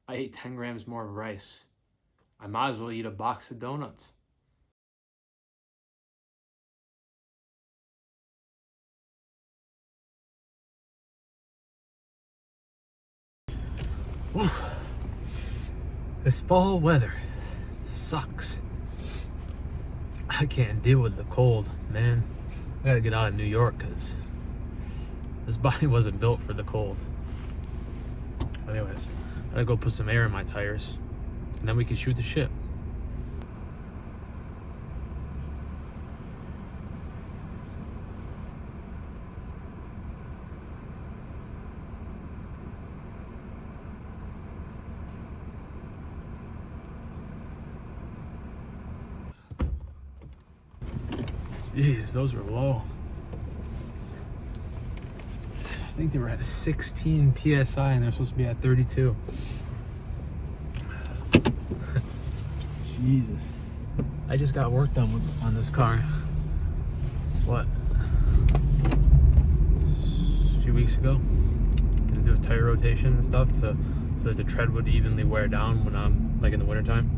I ate 10 grams more of rice. I might as well eat a box of donuts. Whew. This fall weather sucks. I can't deal with the cold, man. I gotta get out of New York because this body wasn't built for the cold. Anyways, I gotta go put some air in my tires and then we can shoot the shit. Jeez, those were low. I think they were at 16 PSI and they're supposed to be at 32. Jesus. I just got work done on this car. What? A few weeks ago. Gonna do a tire rotation and stuff so that the tread would evenly wear down when I'm like in the wintertime.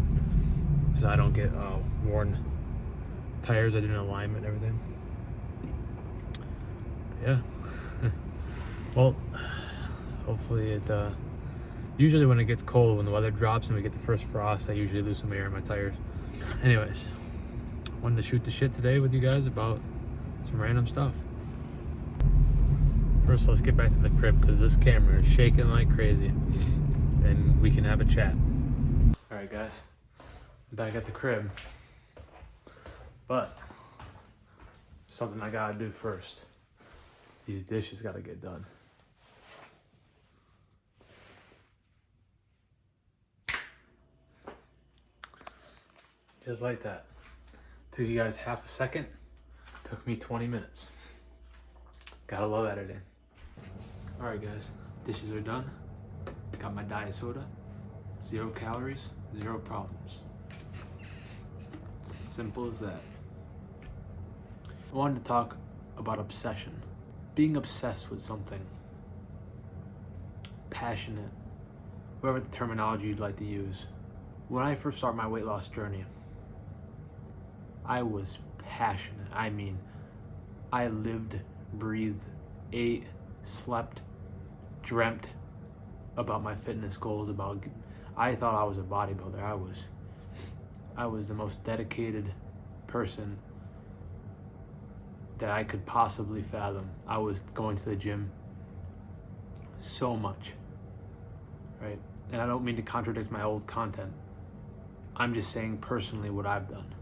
So I don't get worn tires. I did an alignment and everything. Yeah. Well, hopefully it usually when it gets cold, when the weather drops and we get the first frost, I usually lose some air in my tires. Anyways, wanted to shoot the shit today with you guys about some random stuff. First, let's get back to the crib because this camera is shaking like crazy and we can have a chat. All right, guys, I'm back at the crib. But something I gotta do first. These dishes gotta get done. Just like that. Took you guys half a second. Took me 20 minutes. Gotta love editing. All right, guys, dishes are done. Got my diet soda. 0 calories, 0 problems. Simple as that. I wanted to talk about obsession. Being obsessed with something. Passionate. Whatever the terminology you'd like to use. When I first started my weight loss journey, I was passionate. I mean, I lived, breathed, ate, slept, dreamt about my fitness goals. I thought I was a bodybuilder. I was the most dedicated person that I could possibly fathom. I was going to the gym so much, right? And I don't mean to contradict my old content. I'm just saying personally what I've done.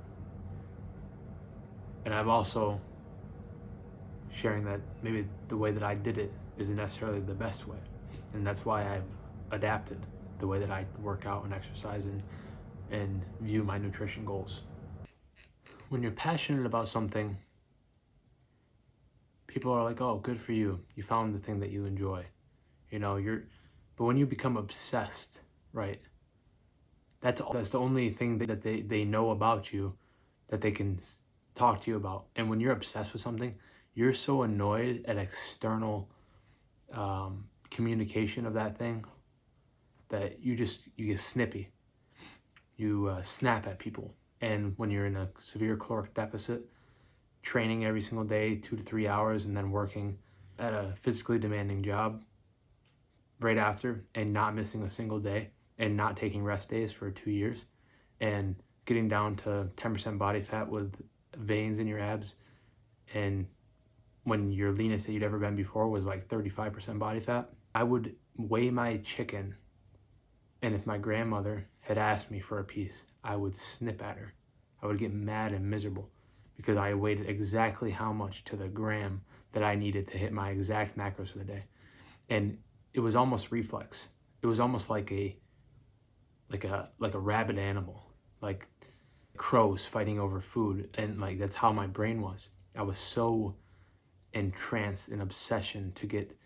And I'm also sharing that maybe the way that I did it isn't necessarily the best way. And that's why I've adapted the way that I work out and exercise and view my nutrition goals. When you're passionate about something, people are like, oh, good for you. You found the thing that you enjoy. But when you become obsessed, right? That's the only thing that they know about you that they can talk to you about. And when you're obsessed with something, you're so annoyed at external communication of that thing that you get snippy. You snap at people. And when you're in a severe caloric deficit, training every single day, 2 to 3 hours, and then working at a physically demanding job right after and not missing a single day and not taking rest days for 2 years and getting down to 10% body fat with veins in your abs, and when your leanest that you'd ever been before was like 35% body fat, I would weigh my chicken, and if my grandmother had asked me for a piece, I would snip at her. I would get mad and miserable because I weighed exactly how much to the gram that I needed to hit my exact macros for the day. And it was almost reflex. It was almost like a rabid animal, like crows fighting over food. And like, that's how my brain was. I was so entranced in obsession to get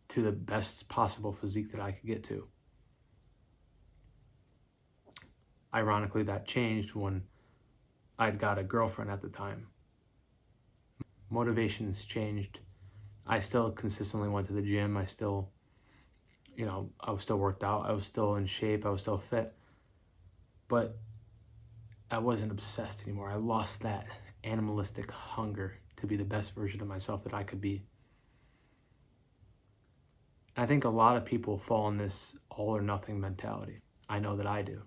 to the best possible physique that I could get to. Ironically, that changed when I'd got a girlfriend at the time. Motivations changed. I still consistently went to the gym. I still, I was still worked out, I was still in shape, I was still fit, but I wasn't obsessed anymore. I lost that animalistic hunger to be the best version of myself that I could be. I think a lot of people fall in this all or nothing mentality. I know that I do.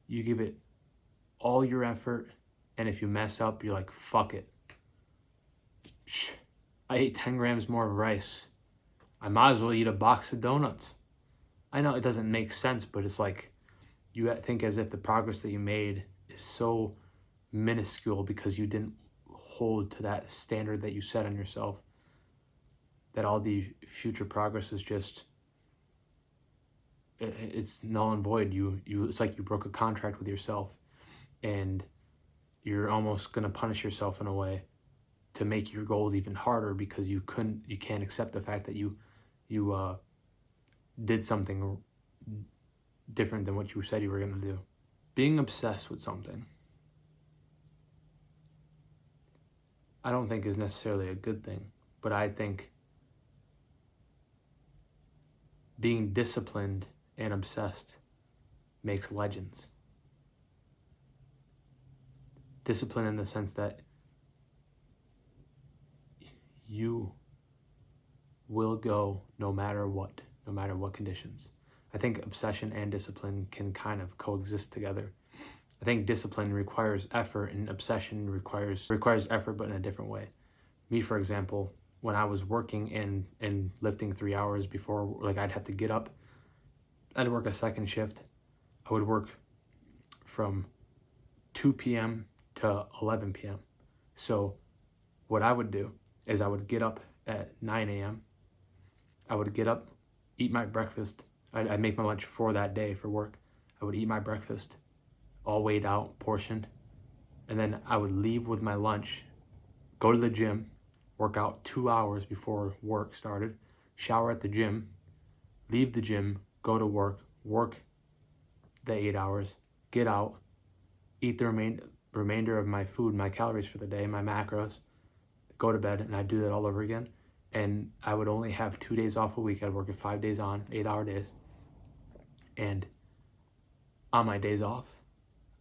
You give it all your effort, and if you mess up, you're like, fuck it. Shh, I ate 10 grams more of rice. I might as well eat a box of donuts. I know it doesn't make sense, but it's like you think as if the progress that you made is so minuscule because you didn't hold to that standard that you set on yourself, that all the future progress is just, it's null and void. It's like you broke a contract with yourself, and you're almost going to punish yourself in a way to make your goals even harder because you can't accept the fact that you did something different than what you said you were going to do. Being obsessed with something, I don't think is necessarily a good thing, but I think being disciplined and obsessed makes legends. Discipline in the sense that you will go no matter what conditions. I think obsession and discipline can kind of coexist together. I think discipline requires effort and obsession requires effort, but in a different way. Me, for example, when I was working and lifting 3 hours before, like I'd have to get up, I'd work a second shift. I would work from 2 p.m. to 11 p.m. So what I would do is I would get up at 9 a.m. I would get up, eat my breakfast. I'd make my lunch for that day for work. I would eat my breakfast, all weighed out, portioned, and then I would leave with my lunch, go to the gym, work out 2 hours before work started, shower at the gym, leave the gym, go to work the 8 hours, get out, eat the remainder of my food, my calories for the day, my macros, go to bed, and I'd do that all over again. And I would only have 2 days off a week. I'd work 5 days on, 8-hour days. And on my days off,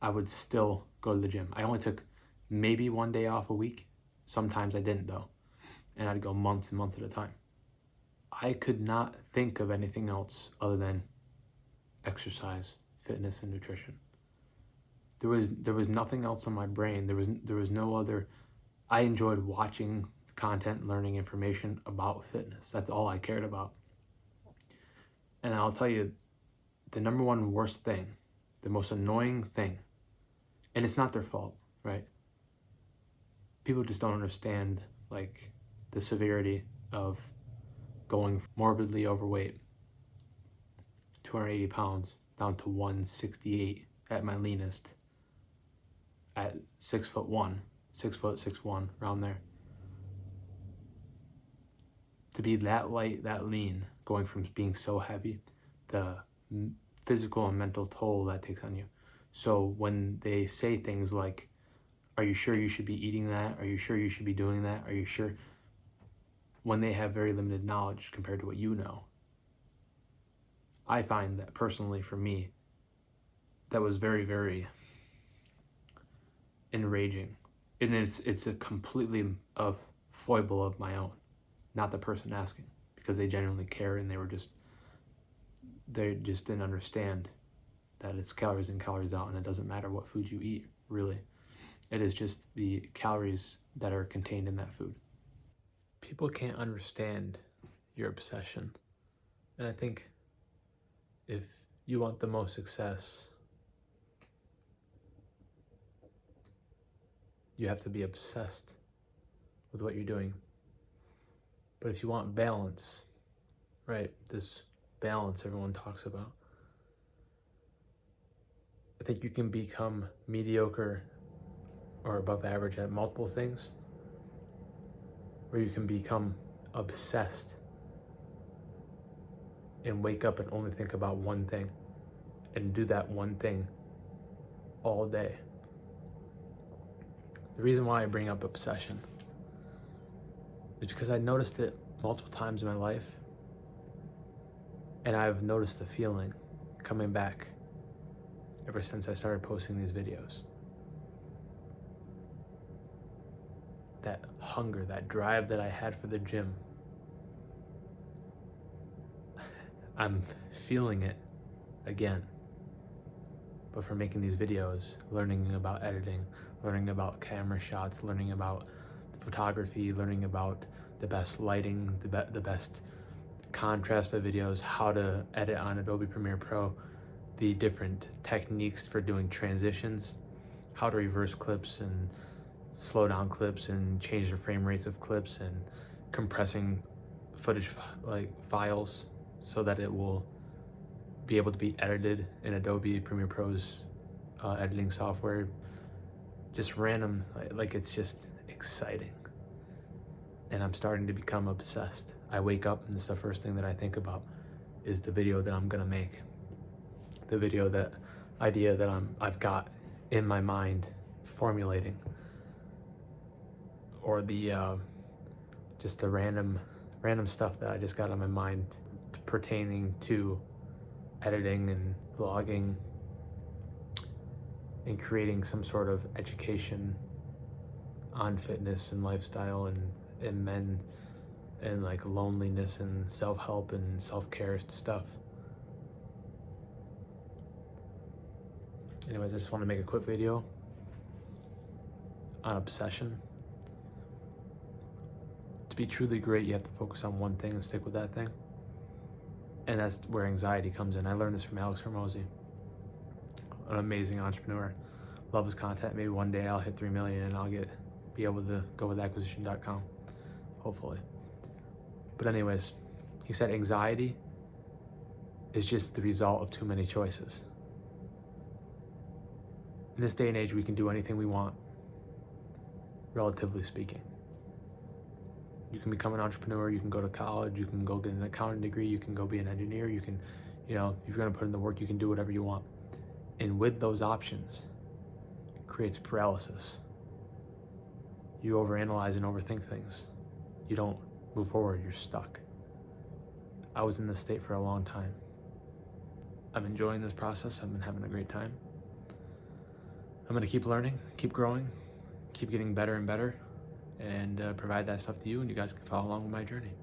I would still go to the gym. I only took maybe 1 day off a week. Sometimes I didn't though. And I'd go months and months at a time. I could not think of anything else other than exercise, fitness, and nutrition. There was nothing else on my brain. There was no other. I enjoyed watching content, learning information about fitness. That's all I cared about. And I'll tell you, the number one worst thing, the most annoying thing, and it's not their fault, right? People just don't understand like the severity of going morbidly overweight, 280 pounds down to 168 at my leanest, at 6'1", 6'1", around there. To be that light, that lean, going from being so heavy, the physical and mental toll that takes on you. So when they say things like, are you sure you should be eating that? Are you sure you should be doing that? Are you sure? When they have very limited knowledge compared to what you know. I find that personally for me, that was very, very enraging. And it's a completely of foible of my own, not the person asking, because they genuinely care and they just didn't understand that it's calories in, calories out, and it doesn't matter what food you eat, really. It is just the calories that are contained in that food. People can't understand your obsession. And I think if you want the most success, you have to be obsessed with what you're doing. But if you want balance, right, this balance everyone talks about, I think you can become mediocre or above average at multiple things, or you can become obsessed and wake up and only think about one thing and do that one thing all day. The reason why I bring up obsession is because I noticed it multiple times in my life, And I've noticed the feeling coming back ever since I started posting these videos. That hunger, that drive that I had for the gym, I'm feeling it again. But for making these videos, learning about editing, learning about camera shots, learning about photography, learning about the best lighting, the best contrast of videos, how to edit on Adobe Premiere Pro, the different techniques for doing transitions, how to reverse clips and slow down clips and change the frame rates of clips, and compressing footage like files so that it will be able to be edited in Adobe Premiere Pro's editing software. Just random, like it's just exciting. And I'm starting to become obsessed. I wake up and it's the first thing that I think about is the video that I'm gonna make. The video, that idea that I've got in my mind formulating, or the just the random stuff that I just got on my mind pertaining to editing and vlogging and creating some sort of education on fitness and lifestyle and men and like loneliness and self-help and self-care stuff. Anyways, I just want to make a quick video on obsession. To be truly great, you have to focus on one thing and stick with that thing. And that's where anxiety comes in. I learned this from Alex Hormozy, an amazing entrepreneur. Love his content. Maybe one day I'll hit 3 million and I'll be able to go with acquisition.com, hopefully. But anyways, he said anxiety is just the result of too many choices. In this day and age, we can do anything we want, relatively speaking. You can become an entrepreneur, you can go to college, you can go get an accounting degree, you can go be an engineer, you can, if you're gonna put in the work, you can do whatever you want. And with those options, it creates paralysis. You overanalyze and overthink things. You don't move forward, you're stuck. I was in this state for a long time. I'm enjoying this process, I've been having a great time. I'm gonna keep learning, keep growing, keep getting better and better, and provide that stuff to you, and you guys can follow along with my journey.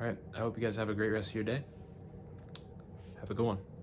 All right, I hope you guys have a great rest of your day. Have a good one.